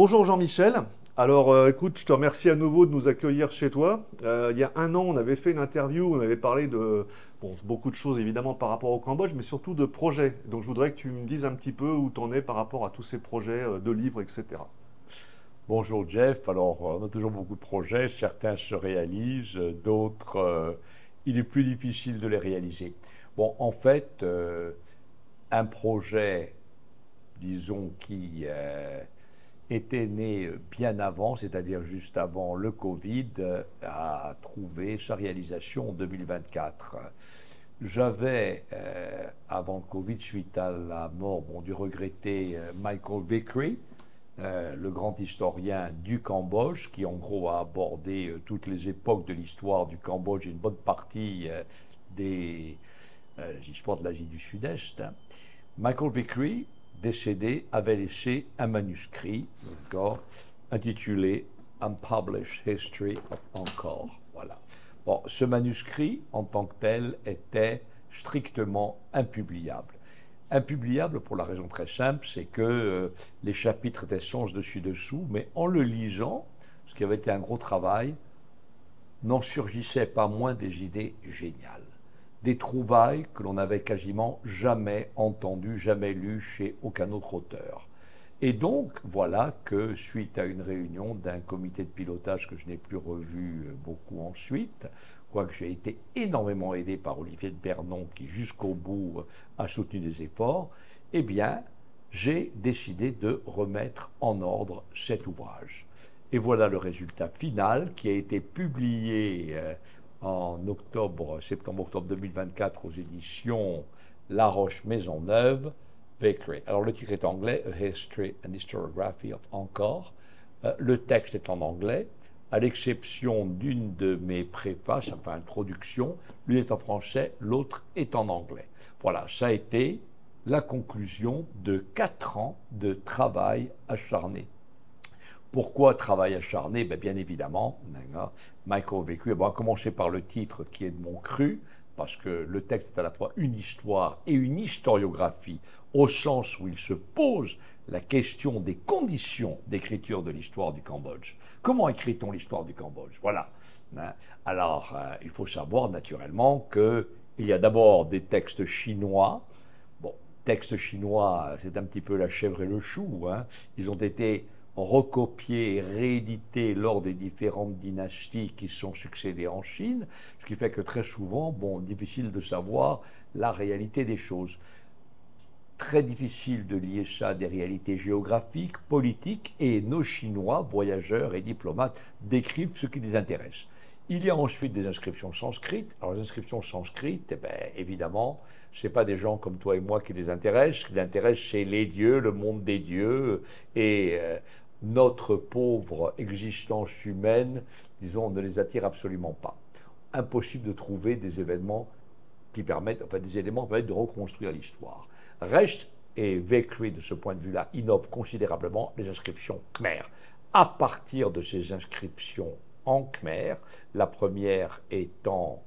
Bonjour Jean-Michel. Alors écoute, je te remercie à nouveau de nous accueillir chez toi. Il y a un an, on avait fait une interview, on avait parlé de beaucoup de choses évidemment par rapport au Cambodge, mais surtout de projets. Donc je voudrais que tu me dises un petit peu où tu en es par rapport à tous ces projets de livres, etc. Bonjour Jeff, alors on a toujours beaucoup de projets, certains se réalisent, d'autres il est plus difficile de les réaliser. Bon, en fait, un projet, disons, qui était né bien avant, c'est-à-dire juste avant le Covid, a trouvé sa réalisation en 2024. J'avais, avant le Covid, suite à la mort du regretté Michael Vickery, le grand historien du Cambodge, qui en gros a abordé toutes les époques de l'histoire du Cambodge et une bonne partie des histoires de l'Asie du Sud-Est. Michael Vickery, décédé, avait laissé un manuscrit intitulé Unpublished History of Angkor. Voilà. Bon, ce manuscrit, en tant que tel, était strictement impubliable. Impubliable pour la raison très simple, c'est que les chapitres étaient sens dessus-dessous, mais en le lisant, ce qui avait été un gros travail, n'en surgissait pas moins des idées géniales. Des trouvailles que l'on n'avait quasiment jamais entendues, jamais lues chez aucun autre auteur. Et donc, voilà que, suite à une réunion d'un comité de pilotage que je n'ai plus revu beaucoup ensuite, quoique j'ai été énormément aidé par Olivier de Bernon, qui jusqu'au bout a soutenu des efforts, eh bien, j'ai décidé de remettre en ordre cet ouvrage. Et voilà le résultat final qui a été publié en septembre-octobre 2024 aux éditions La Roche-Maisonneuve. Vickery. Alors le titre est anglais, A History and Historiography of Angkor. Le texte est en anglais, à l'exception d'une de mes préfaces, enfin introduction. L'une est en français, l'autre est en anglais. Voilà, ça a été la conclusion de 4 ans de travail acharné. Pourquoi travail acharné? Bien évidemment, Michael Vickery, on va commencer par le titre qui est de mon cru, parce que le texte est à la fois une histoire et une historiographie, au sens où il se pose la question des conditions d'écriture de l'histoire du Cambodge. Comment écrit-on l'histoire du Cambodge? Voilà. Alors, il faut savoir naturellement qu'il y a d'abord des textes chinois. Bon, textes chinois, c'est un petit peu la chèvre et le chou. Ils ont été recopiés et réédités lors des différentes dynasties qui se sont succédées en Chine, ce qui fait que très souvent, difficile de savoir la réalité des choses. Très difficile de lier ça à des réalités géographiques, politiques, et nos Chinois, voyageurs et diplomates, décrivent ce qui les intéresse. Il y a ensuite des inscriptions sanscrites. Alors les inscriptions sanscrites, évidemment, ce n'est pas des gens comme toi et moi qui les intéressent. Ce qui les intéresse, c'est les dieux, le monde des dieux, et notre pauvre existence humaine, disons, ne les attire absolument pas. Impossible de trouver des événements qui permettent, enfin des éléments qui permettent de reconstruire l'histoire. Reste, et Vickery de ce point de vue-là innove considérablement, les inscriptions khmères. À partir de ces inscriptions en khmer, la première étant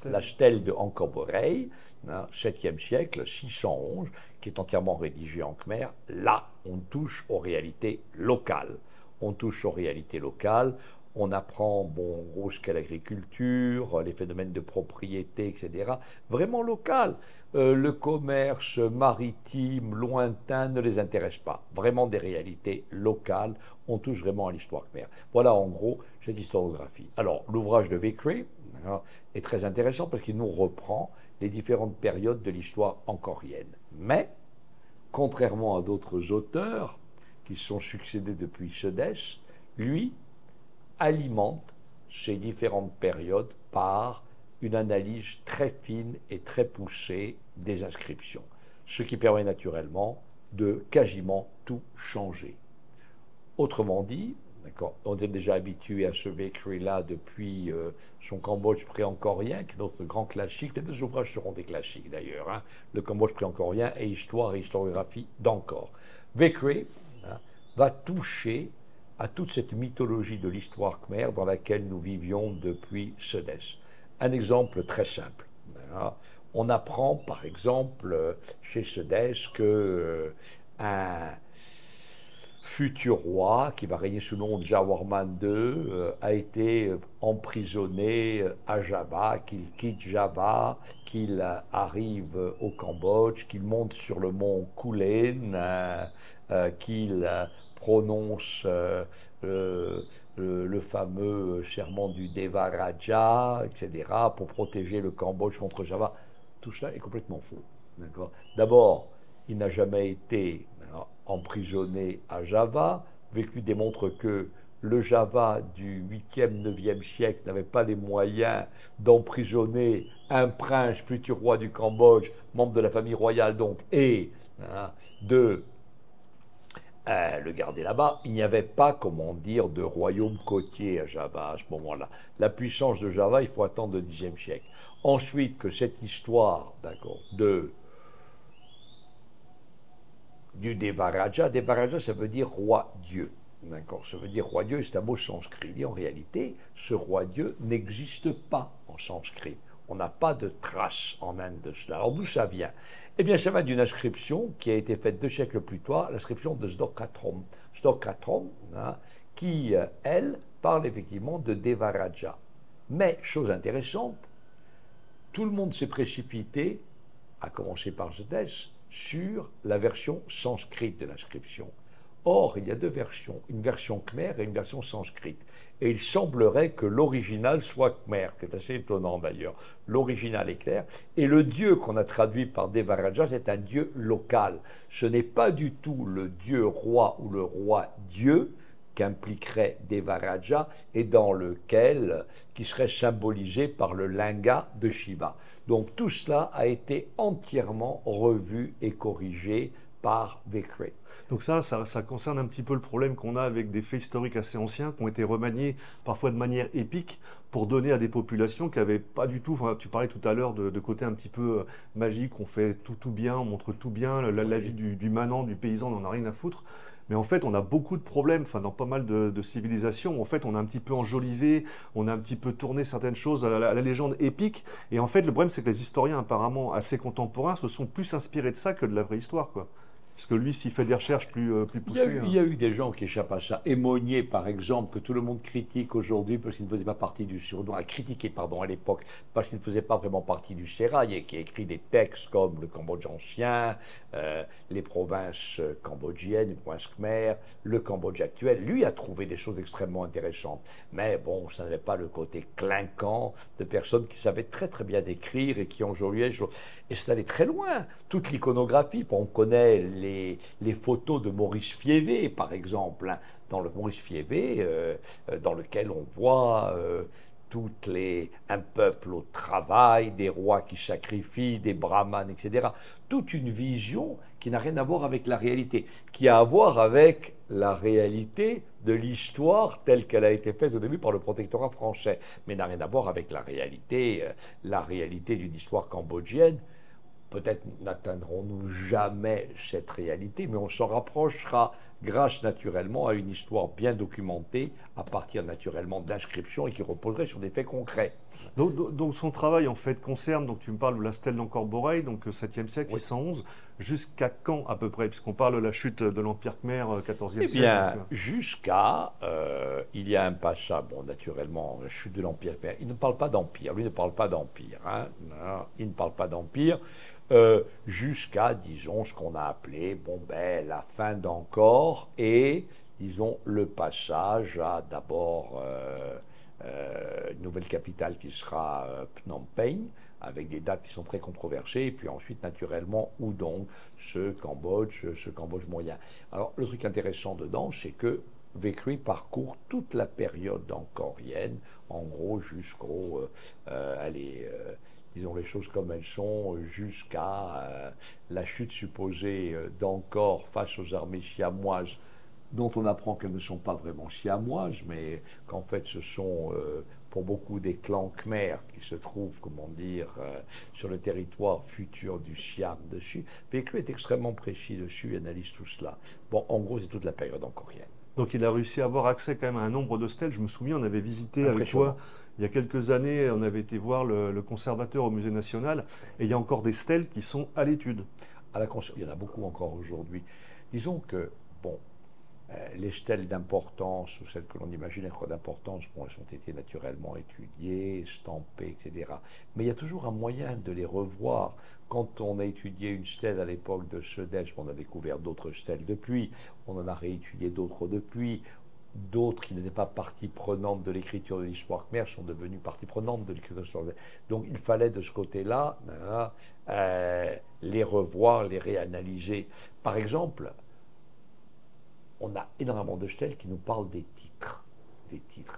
la stèle de Angkor Borei, 7e siècle, 611, qui est entièrement rédigée en khmer. Là, on touche aux réalités locales. On touche aux réalités locales. On apprend, en gros, ce qu'est l'agriculture, les phénomènes de propriété, etc. Vraiment local. Le commerce maritime, lointain, ne les intéresse pas. Vraiment des réalités locales. On touche vraiment à l'histoire khmer. Voilà, en gros, cette historiographie. Alors, l'ouvrage de Vickery est très intéressant parce qu'il nous reprend les différentes périodes de l'histoire angkorienne. Mais, contrairement à d'autres auteurs qui se sont succédés depuis Sedès, lui alimente ces différentes périodes par une analyse très fine et très poussée des inscriptions, ce qui permet naturellement de quasiment tout changer. Autrement dit, on est déjà habitué à ce Vickery-là depuis son Cambodge pré-angkorien, qui est notre grand classique. Les deux ouvrages seront des classiques d'ailleurs, le Cambodge pré-angkorien et Histoire et historiographie d'Angkor. Vickery va toucher à toute cette mythologie de l'histoire khmer dans laquelle nous vivions depuis Sedès. Un exemple très simple. On apprend par exemple chez Sedès que futur roi, qui va régner sous le nom de Jawaharman II, a été emprisonné à Java, qu'il quitte Java, qu'il arrive au Cambodge, qu'il monte sur le mont Kulen, qu'il prononce le fameux serment du Devaraja, etc., pour protéger le Cambodge contre Java. Tout cela est complètement faux. D'abord, il n'a jamais été emprisonné à Java. Vécu démontre que le Java du 8e, 9e siècle n'avait pas les moyens d'emprisonner un prince, futur roi du Cambodge, membre de la famille royale donc, et de le garder là-bas. Il n'y avait pas, comment dire, de royaume côtier à Java à ce moment-là. La puissance de Java, il faut attendre le 10e siècle. Ensuite, que cette histoire, d'accord, du Devaraja. Devaraja, ça veut dire roi-dieu. D'accord, ça veut dire roi-dieu, c'est un mot sanskrit. Et en réalité, ce roi-dieu n'existe pas en sanskrit. On n'a pas de trace en Inde de cela. Alors d'où ça vient? Eh bien, ça vient d'une inscription qui a été faite 2 siècles plus tard, l'inscription de Sdokatrom. Sdokatrom, qui, elle, parle effectivement de Devaraja. Mais, chose intéressante, tout le monde s'est précipité, à commencer par ce texte, sur la version sanskrite de l'inscription. Or, il y a 2 versions, une version khmer et une version sanskrite. Et il semblerait que l'original soit khmer, c'est assez étonnant d'ailleurs. L'original est clair. Et le dieu qu'on a traduit par Devaraja, c'est un dieu local. Ce n'est pas du tout le dieu roi ou le roi dieu qu'impliquerait Devaraja et qui serait symbolisé par le linga de Shiva. Donc tout cela a été entièrement revu et corrigé par Vickrey. Donc ça concerne un petit peu le problème qu'on a avec des faits historiques assez anciens qui ont été remaniés parfois de manière épique pour donner à des populations qui n'avaient pas du tout, enfin, tu parlais tout à l'heure de côté un petit peu magique, on fait tout bien, on montre tout bien, la vie du manant, du paysan, on n'en a rien à foutre. Mais en fait, on a beaucoup de problèmes, enfin, dans pas mal de civilisations. En fait, on a un petit peu enjolivé, on a un petit peu tourné certaines choses à la légende épique. Et en fait, le problème, c'est que les historiens, apparemment assez contemporains, se sont plus inspirés de ça que de la vraie histoire, quoi. Parce que lui, s'il fait des recherches plus poussées. Il y a eu des gens qui échappent à ça. Aumonier, par exemple, que tout le monde critique aujourd'hui parce qu'il ne faisait pas partie du surnom, a critiqué, pardon, à l'époque, parce qu'il ne faisait pas vraiment partie du sérail et qui a écrit des textes comme le Cambodge ancien, les provinces cambodgiennes, les provinces khmer, le Cambodge actuel. Lui a trouvé des choses extrêmement intéressantes. Mais bon, ça n'avait pas le côté clinquant de personnes qui savaient très très bien écrire et qui aujourd'hui. Et ça allait très loin. Toute l'iconographie, on connaît les photos de Maurice Fievé, par exemple, dans le Maurice Fievé, dans lequel on voit un peuple au travail, des rois qui sacrifient, des brahmanes, etc. Toute une vision qui n'a rien à voir avec la réalité, qui a à voir avec la réalité de l'histoire telle qu'elle a été faite au début par le protectorat français, mais n'a rien à voir avec la réalité d'une histoire cambodgienne. Peut-être n'atteindrons-nous jamais cette réalité, mais on s'en rapprochera grâce naturellement à une histoire bien documentée, à partir naturellement d'inscriptions et qui reposerait sur des faits concrets. Donc son travail en fait concerne, donc tu me parles de la stèle d'Angkor Borei, donc 7e siècle, oui. 611, jusqu'à quand à peu près, puisqu'on parle de la chute de l'Empire Khmer, 14e siècle. Eh bien, jusqu'à, il y a un passage, bon naturellement, la chute de l'Empire Khmer, il ne parle pas d'empire, lui ne parle pas d'empire, hein, non, il ne parle pas d'empire, jusqu'à, disons, ce qu'on a appelé, la fin d'Angkor et, disons, le passage à d'abord une nouvelle capitale qui sera Phnom Penh, avec des dates qui sont très controversées, et puis ensuite, naturellement, Udon, ce Cambodge moyen. Alors, le truc intéressant dedans, c'est que Vickrey parcourt toute la période angkorienne, en gros jusqu'au, disons les choses comme elles sont, jusqu'à la chute supposée d'Angkor face aux armées siamoises, dont on apprend qu'elles ne sont pas vraiment siamoises, mais qu'en fait ce sont pour beaucoup des clans khmers qui se trouvent, comment dire, sur le territoire futur du Siam dessus. Vickrey est extrêmement précis dessus, il analyse tout cela. Bon, en gros, c'est toute la période angkorienne. Donc il a réussi à avoir accès quand même à un nombre de stèles. Je me souviens, on avait visité avec toi il y a quelques années, on avait été voir le conservateur au Musée national, et il y a encore des stèles qui sont à l'étude. Il y en a beaucoup encore aujourd'hui. Disons que, bon, Les stèles d'importance, ou celles que l'on imagine être d'importance, bon, elles ont été naturellement étudiées, stampées, etc. Mais il y a toujours un moyen de les revoir. Quand on a étudié une stèle à l'époque de Södertälje, on a découvert d'autres stèles depuis, on en a réétudié d'autres depuis, d'autres qui n'étaient pas partie prenante de l'écriture de l'histoire khmère sont devenues partie prenante de l'écriture de l'histoire khmère. Donc il fallait de ce côté-là les revoir, les réanalyser. Par exemple, on a énormément de stèles qui nous parlent des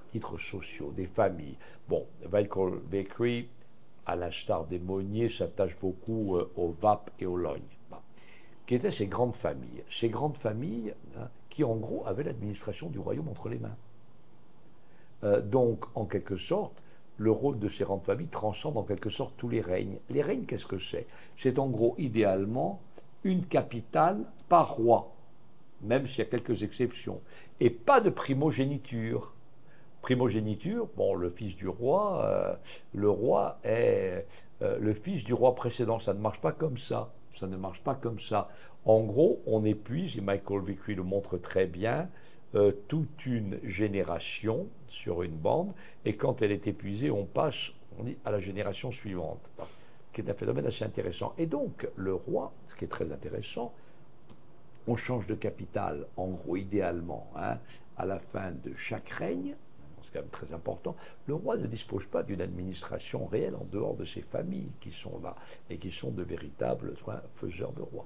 titres sociaux, des familles. Bon, Michael Bakery, à l'instar des Monnier, s'attache beaucoup au Vap et au Logne, qui étaient ces grandes familles. Ces grandes familles qui, en gros, avaient l'administration du royaume entre les mains. Donc, en quelque sorte, le rôle de ces grandes familles transcende en quelque sorte tous les règnes. Les règnes, qu'est-ce que c'est? C'est en gros, idéalement, une capitale par roi, même s'il y a quelques exceptions, et pas de primogéniture. Primogéniture, bon, le fils du roi, le roi est le fils du roi précédent, ça ne marche pas comme ça. Ça ne marche pas comme ça. En gros, on épuise, et Michael Vickery le montre très bien, toute une génération sur une bande, et quand elle est épuisée, on passe à la génération suivante, qui est un phénomène assez intéressant. Et donc, le roi, ce qui est très intéressant, on change de capitale, en gros, idéalement, à la fin de chaque règne. C'est quand même très important. Le roi ne dispose pas d'une administration réelle en dehors de ses familles qui sont là et qui sont de véritables faiseurs de rois.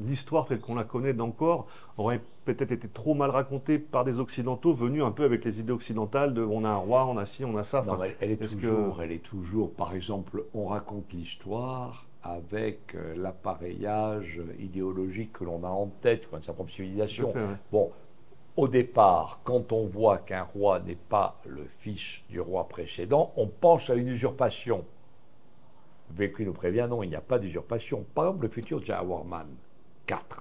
L'histoire telle qu'on la connaît d'Angkor aurait peut-être été trop mal racontée par des Occidentaux venus un peu avec les idées occidentales de on a un roi, on a ci, on a ça. Non, elle est toujours, par exemple, on raconte l'histoire avec l'appareillage idéologique que l'on a en tête, de sa propre civilisation. Fait, ouais. Bon, au départ, quand on voit qu'un roi n'est pas le fils du roi précédent, on pense à une usurpation. Vécu nous prévient, non, il n'y a pas d'usurpation. Par exemple, le futur Jayawarman IV,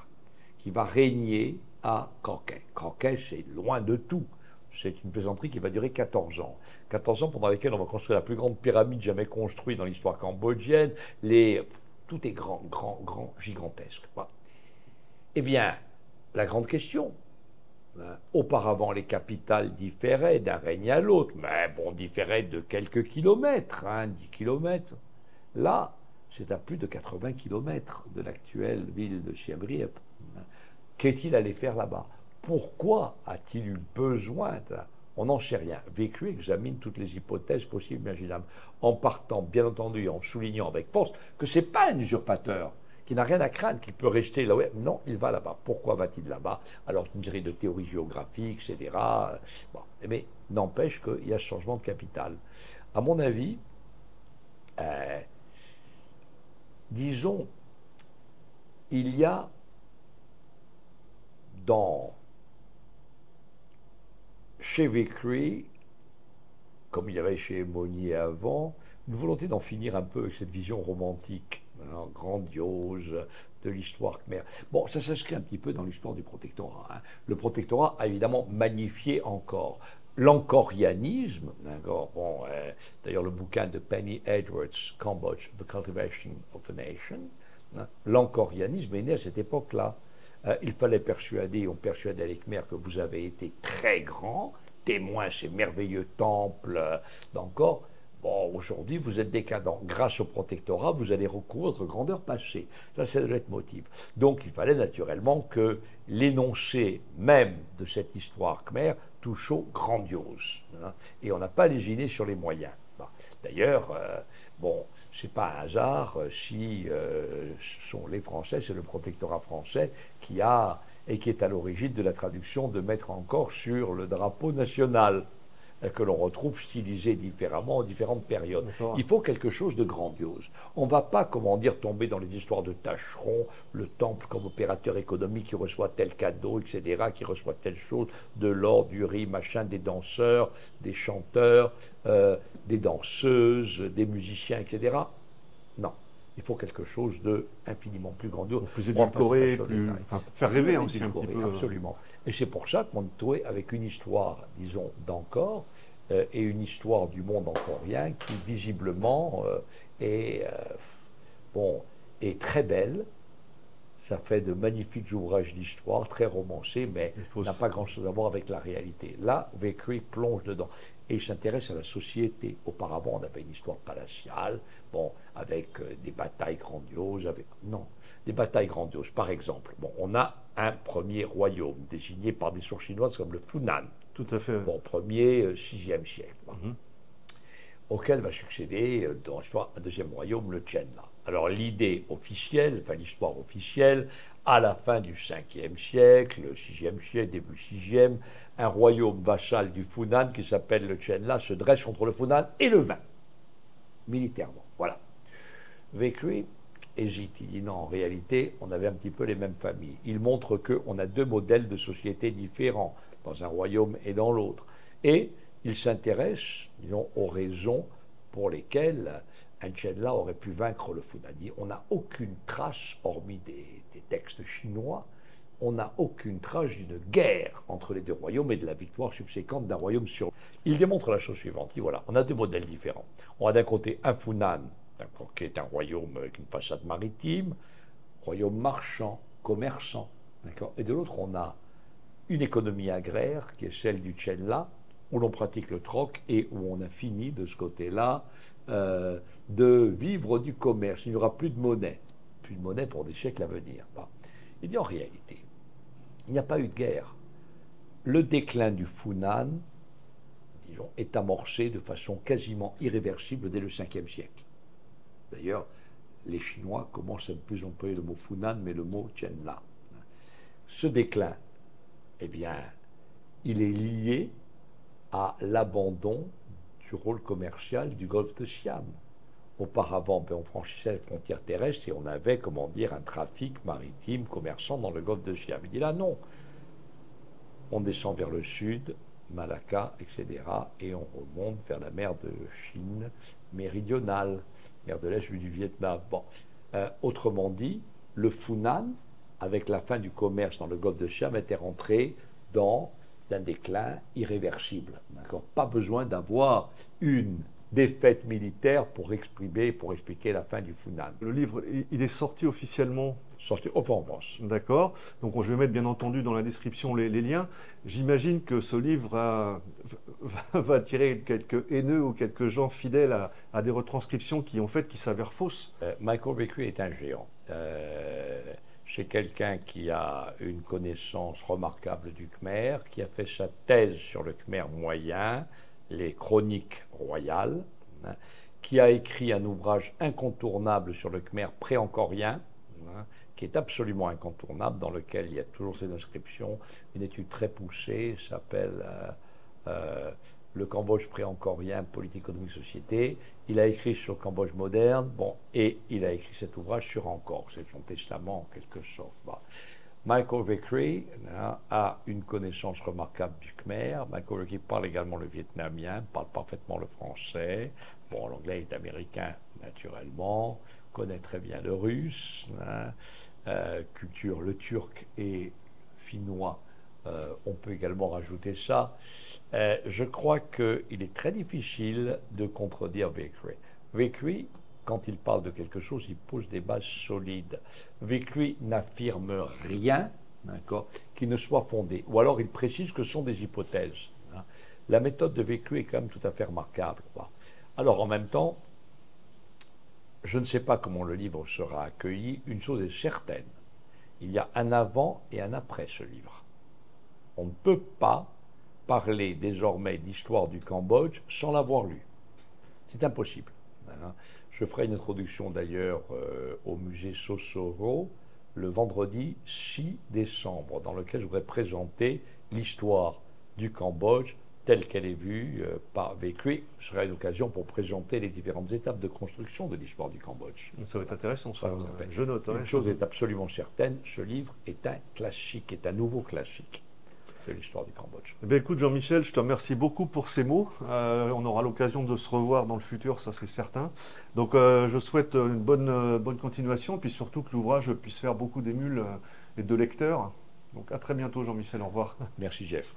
qui va régner à Croquet. Croquet, c'est loin de tout. C'est une plaisanterie qui va durer 14 ans. 14 ans pendant lesquels on va construire la plus grande pyramide jamais construite dans l'histoire cambodgienne. Tout est grand, gigantesque. Voilà. Eh bien, la grande question, auparavant, les capitales différaient d'un règne à l'autre, mais bon, différaient de quelques kilomètres, 10 kilomètres. Là, c'est à plus de 80 kilomètres de l'actuelle ville de Siem Reap. Qu'est-il allé faire là-bas? Pourquoi a-t-il eu besoin On n'en sait rien. Vécu examine toutes les hypothèses possibles et imaginables, en partant, bien entendu, et en soulignant avec force que ce n'est pas un usurpateur, qui n'a rien à craindre, qu'il peut rester là. Non, il va là-bas. Pourquoi va-t-il là-bas? Alors, une série de théories géographiques, etc. Bon, mais n'empêche qu'il y a ce changement de capitale. À mon avis, disons, il y a chez Vickery, comme il y avait chez Monnier avant, une volonté d'en finir un peu avec cette vision romantique, grandiose de l'histoire khmer. Bon, ça s'inscrit un petit peu dans l'histoire du protectorat. Le protectorat a évidemment magnifié encore l'angkorianisme. Bon, d'ailleurs, le bouquin de Penny Edwards, Cambodge, The Cultivation of a Nation, l'angkorianisme est né à cette époque-là. Il fallait persuader, on persuadait les Khmers que vous avez été très grands, témoins ces merveilleux temples d'Angkor. Bon, aujourd'hui, vous êtes décadents. Grâce au protectorat, vous allez recourir à votre grandeur passée. Ça, c'est le leitmotiv. Donc, il fallait naturellement que l'énoncé même de cette histoire khmer touche au grandiose. Et on n'a pas lésiné sur les moyens. D'ailleurs, bon, c'est pas un hasard si ce sont les Français, c'est le protectorat français qui est à l'origine de la traduction de Maître Angkor sur le drapeau national, que l'on retrouve stylisé différemment en différentes périodes. Il faut quelque chose de grandiose. On ne va pas, comment dire, tomber dans les histoires de tâcherons, le temple comme opérateur économique qui reçoit tel cadeau, etc., qui reçoit telle chose, de l'or, du riz, machin, des danseurs, des chanteurs, des danseuses, des musiciens, etc. Non. Il faut quelque chose de infiniment plus grandiose. Plus édulcoré, faire rêver aussi un petit peu. Absolument. Et c'est pour ça qu'on est trouvé avec une histoire, disons, d'Angkor et une histoire du monde angkorien qui, visiblement, est très belle, Ça fait de magnifiques ouvrages d'histoire, très romancés, mais n'a pas grand-chose à voir avec la réalité. Là, Vickery plonge dedans. Et il s'intéresse à la société. Auparavant, on avait une histoire palatiale, bon, avec des batailles grandioses. Non, des batailles grandioses. Par exemple, bon, on a un premier royaume désigné par des sources chinoises comme le Funan. Tout à fait. Bon, premier, 6e siècle. Auquel va succéder dans l'histoire un deuxième royaume, le Chenla. Alors l'idée officielle, enfin l'histoire officielle, à la fin du 5e siècle, 6e siècle, début 6e, un royaume vassal du Funan qui s'appelle le Chenla se dresse contre le Funan et le vainc, militairement. Voilà. Vickery hésite, il dit non, en réalité, on avait un petit peu les mêmes familles. Il montre qu'on a deux modèles de société différents, dans un royaume et dans l'autre. Et il s'intéresse, disons, aux raisons pour lesquelles un Chenla aurait pu vaincre le Funan. On n'a aucune trace, hormis des textes chinois, on n'a aucune trace d'une guerre entre les deux royaumes et de la victoire subséquente d'un royaume sur l'autre. Il démontre la chose suivante, il dit voilà, on a deux modèles différents. On a d'un côté un Funan, qui est un royaume avec une façade maritime, royaume marchand, commerçant, et de l'autre on a une économie agraire qui est celle du Chenla, où l'on pratique le troc et où on a fini de ce côté-là de vivre du commerce. Il n'y aura plus de monnaie pour des siècles à venir. Bon. Il dit en réalité, il n'y a pas eu de guerre. Le déclin du Funan, disons, est amorcé de façon quasiment irréversible dès le 5e siècle. D'ailleurs, les Chinois commencent à ne plus employer le mot Funan, mais le mot Chenla. Ce déclin, eh bien, il est lié à l'abandon du rôle commercial du golfe de Siam. Auparavant, on franchissait les frontières terrestres et on avait, comment dire, un trafic maritime commerçant dans le golfe de Siam. Il dit là, non. On descend vers le sud, Malacca, etc., et on remonte vers la mer de Chine méridionale, mer de l'Est du Vietnam. Bon. Autrement dit, le Funan, avec la fin du commerce dans le golfe de Siam, était rentré dans d'un déclin irréversible. Pas besoin d'avoir une défaite militaire pour expliquer la fin du Funan. Le livre, il est sorti officiellement. Sorti en France. D'accord. Donc je vais mettre bien entendu dans la description les liens. J'imagine que ce livre va attirer quelques haineux ou quelques gens fidèles à des retranscriptions qui s'avèrent fausses. Michael Vickery est un géant. C'est quelqu'un qui a une connaissance remarquable du Khmer, qui a fait sa thèse sur le Khmer moyen, les chroniques royales, qui a écrit un ouvrage incontournable sur le Khmer pré-angkorien, qui est absolument incontournable, dans lequel il y a toujours ces inscriptions. Une étude très poussée s'appelle Le Cambodge pré-angkorien, politique, économique, société. Il a écrit sur le Cambodge moderne, bon, et il a écrit cet ouvrage sur Angkor, c'est son testament en quelque sorte. Bon. Michael Vickery a une connaissance remarquable du Khmer. Michael Vickery parle également le vietnamien, parle parfaitement le français. Bon, l'anglais est américain naturellement, connaît très bien le russe, culture le turc et finnois. On peut également rajouter ça. Je crois qu'il est très difficile de contredire Vickery. Vickery, quand il parle de quelque chose, il pose des bases solides. Vickery n'affirme rien qui ne soit fondé. Ou alors il précise que ce sont des hypothèses. La méthode de Vickery est quand même tout à fait remarquable. Alors en même temps, je ne sais pas comment le livre sera accueilli. Une chose est certaine, il y a un avant et un après ce livre. On ne peut pas parler désormais d'histoire du Cambodge sans l'avoir lu. C'est impossible. Je ferai une introduction d'ailleurs au musée Sosoro le vendredi 6 décembre, dans lequel je voudrais présenter l'histoire du Cambodge telle qu'elle est vue par Vickery. Ce sera une occasion pour présenter les différentes étapes de construction de l'histoire du Cambodge. Ça va être intéressant, ça. Je note. Une chose est absolument certaine, ce livre est un classique, est un nouveau classique de l'histoire du Cambodge. Eh bien, écoute, Jean-Michel, je te remercie beaucoup pour ces mots. On aura l'occasion de se revoir dans le futur, ça c'est certain. Donc, je souhaite une bonne continuation, puis surtout que l'ouvrage puisse faire beaucoup d'émules et de lecteurs. Donc, à très bientôt, Jean-Michel. Au revoir. Merci, Jeff.